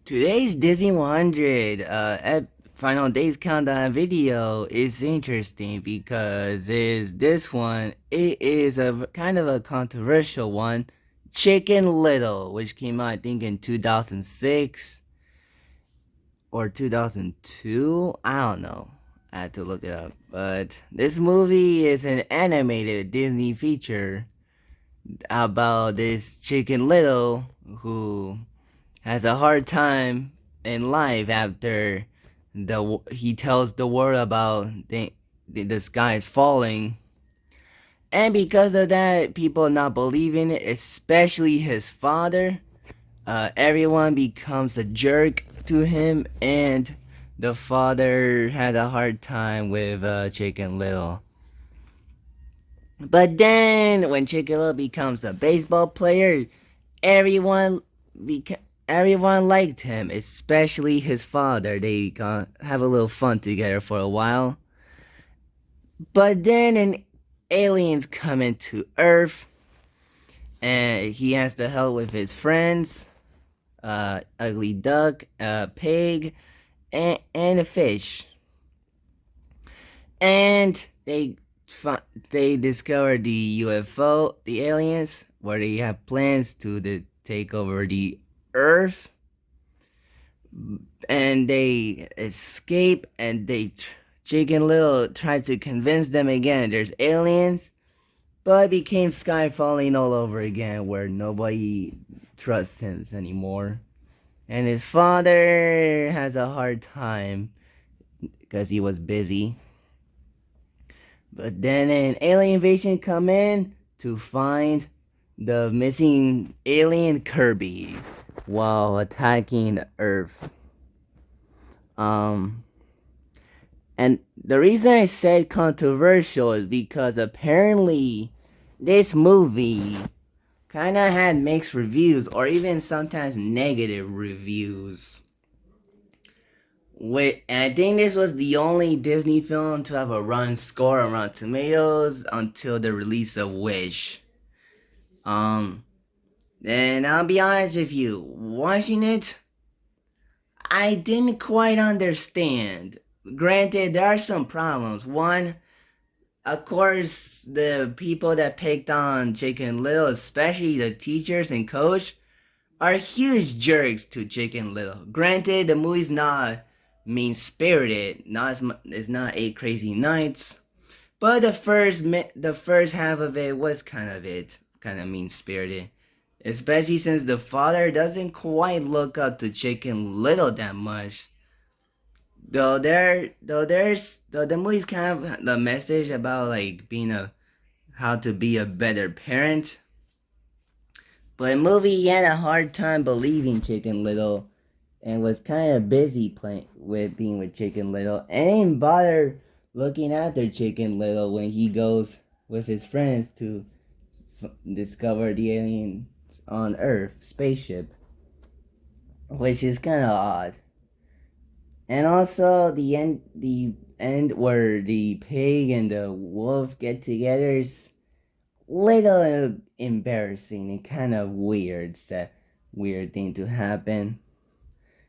Today's Disney 100 Final Days Countdown video is interesting because this one. It is a kind of a controversial one. Chicken Little, which came out I think in 2006 or 2002. I don't know. I had to look it up. But this movie is an animated Disney feature about this Chicken Little who has a hard time in life after he tells the world about the sky is falling, and because of that, people not believing it, especially his father. Everyone becomes a jerk to him, and the father had a hard time with Chicken Little. But then, when Chicken Little becomes a baseball player, everyone everyone liked him, especially his father. They have a little fun together for a while. But then aliens come into Earth, and he has to help with his friends, ugly duck, pig, and a fish. And they discover the UFO, the aliens, where they have plans to take over the Earth, and they escape, and Chicken Little tries to convince them again there's aliens, but it became sky falling all over again, where nobody trusts him anymore, and his father has a hard time because he was busy. But then an alien invasion come in to find the missing alien Kirby while attacking Earth. And the reason I said controversial is because apparently this movie kind of had mixed reviews, or even sometimes negative reviews. And I think this was the only Disney film to have a run score on Rotten Tomatoes until the release of Wish. And I'll be honest with you, watching it, I didn't quite understand. Granted, there are some problems. One, of course, the people that picked on Chicken Little, especially the teachers and coach, are huge jerks to Chicken Little. Granted, the movie's not mean-spirited, it's not 8 Crazy Nights, but the first half of it was kind of mean-spirited, especially since the father doesn't quite look up to Chicken Little that much. Though the movie's kind of the message about like how to be a better parent. But the movie had a hard time believing Chicken Little, and was kind of busy being with Chicken Little, and didn't bother looking after Chicken Little when he goes with his friends to discover the aliens on Earth spaceship, which is kind of odd. And also the end where the pig and the wolf get together is little embarrassing and kind of weird. It's a weird thing to happen.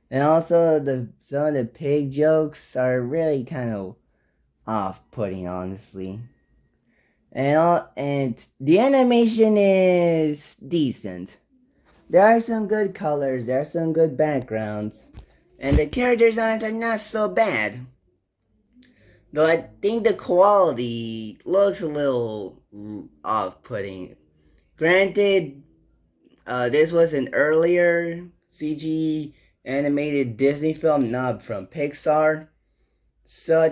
And also some of the pig jokes are really kind of off-putting, honestly. And the animation is decent. There are some good colors, there are some good backgrounds, and the character designs are not so bad. Though I think the quality looks a little off-putting. Granted, this was an earlier CG animated Disney film, not from Pixar. So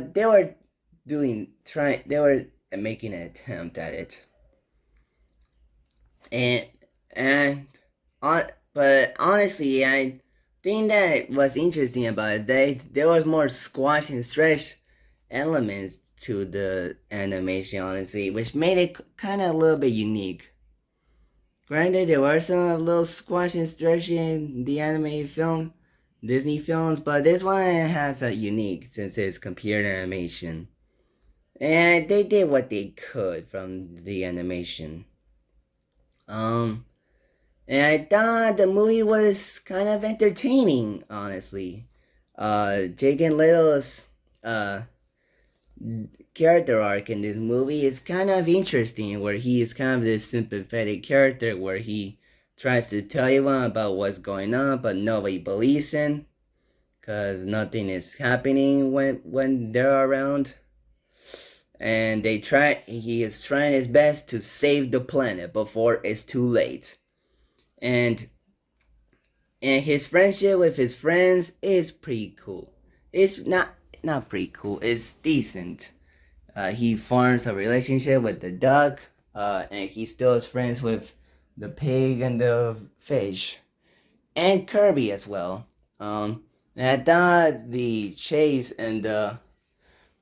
they were making an attempt at it. And and on but honestly, I think that what's interesting about it, there was more squash and stretch elements to the animation, honestly, which made it kind of a little bit unique. Granted, there were some little squash and stretch in the animated film, Disney films, but this one has a unique since it's computer animation. And they did what they could from the animation. Um, and I thought the movie was kind of entertaining, honestly. Chicken Little's character arc in this movie is kind of interesting, where he is kind of this sympathetic character where he tries to tell you about what's going on, but nobody believes him because nothing is happening when they're around. And he is trying his best to save the planet before it's too late. And his friendship with his friends is pretty cool. It's not pretty cool. It's decent. He forms a relationship with the duck, and he still is friends with the pig and the fish, and Kirby as well. And I thought the chase and the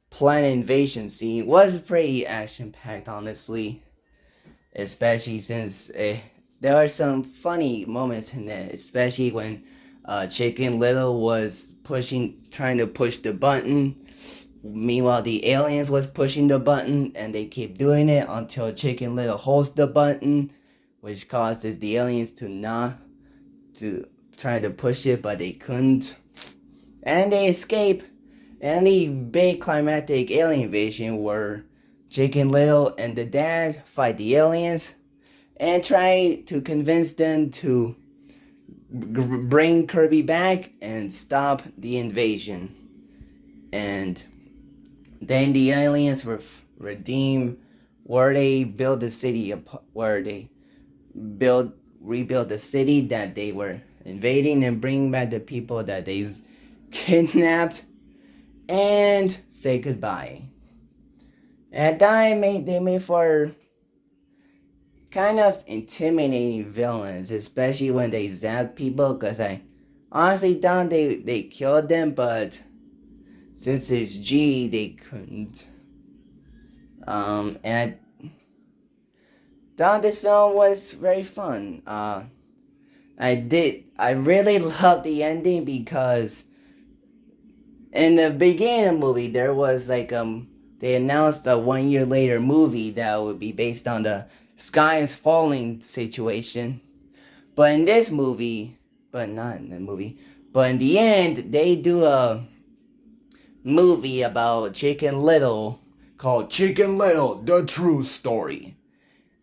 planet invasion scene was pretty action packed, honestly, especially since there are some funny moments in it, especially when Chicken Little was trying to push the button. Meanwhile, the aliens was pushing the button, and they keep doing it until Chicken Little holds the button, which causes the aliens to try to push it, but they couldn't, and they escape. And the big climactic alien invasion where Chicken Little and the dad fight the aliens and try to convince them to bring Kirby back and stop the invasion. And then the aliens redeem where they build the city, where they rebuild the city that they were invading, and bring back the people that they kidnapped, and say goodbye. At that time, they made for kind of intimidating villains, especially when they zapped people, because I honestly thought they killed them, but since it's G, they couldn't. And I thought this film was very fun. I really loved the ending because in the beginning of the movie, there was they announced a 1 year later movie that would be based on the sky is falling situation. But in this movie, but not in the movie, but in the end, they do a movie about Chicken Little called Chicken Little, The True Story.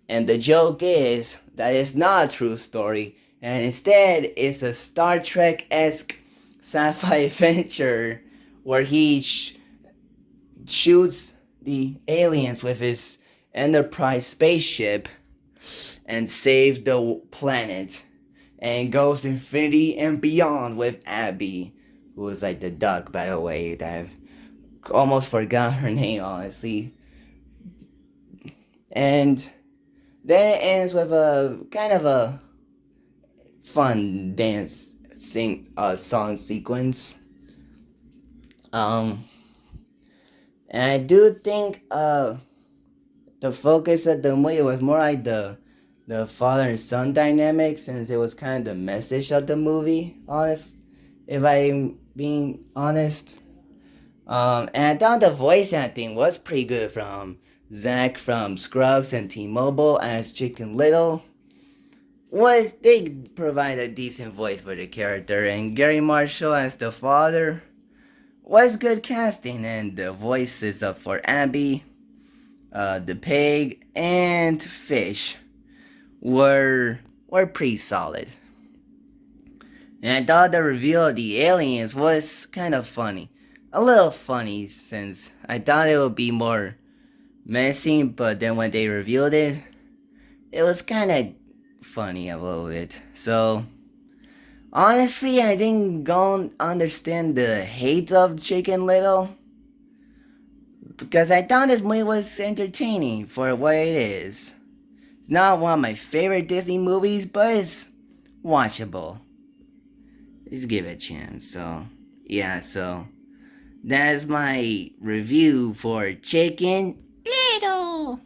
And the joke is that it's not a true story, and instead it's a Star Trek-esque sci-fi adventure where he shoots the aliens with his Enterprise spaceship and saves the planet, and goes infinity and beyond with Abby, who is like the duck, by the way, that I've almost forgot her name, honestly. And then it ends with a kind of a fun song sequence. And I do think the focus of the movie was more like the father and son dynamic, since it was kind of the message of the movie. If I'm being honest. And I thought the voice acting was pretty good from Zach from Scrubs and T-Mobile as Chicken Little. They provide a decent voice for the character, and Gary Marshall as the father was good casting, and the voices up for Abby, the pig, and fish were pretty solid. And I thought the reveal of the aliens was kind of funny. A little funny, since I thought it would be more messy, but then when they revealed it, it was kind of funny a little bit. So, honestly, I didn't go understand the hate of Chicken Little. because I thought this movie was entertaining for what it is. It's not one of my favorite Disney movies, but it's watchable. Just give it a chance. So, yeah, so that's my review for Chicken Little.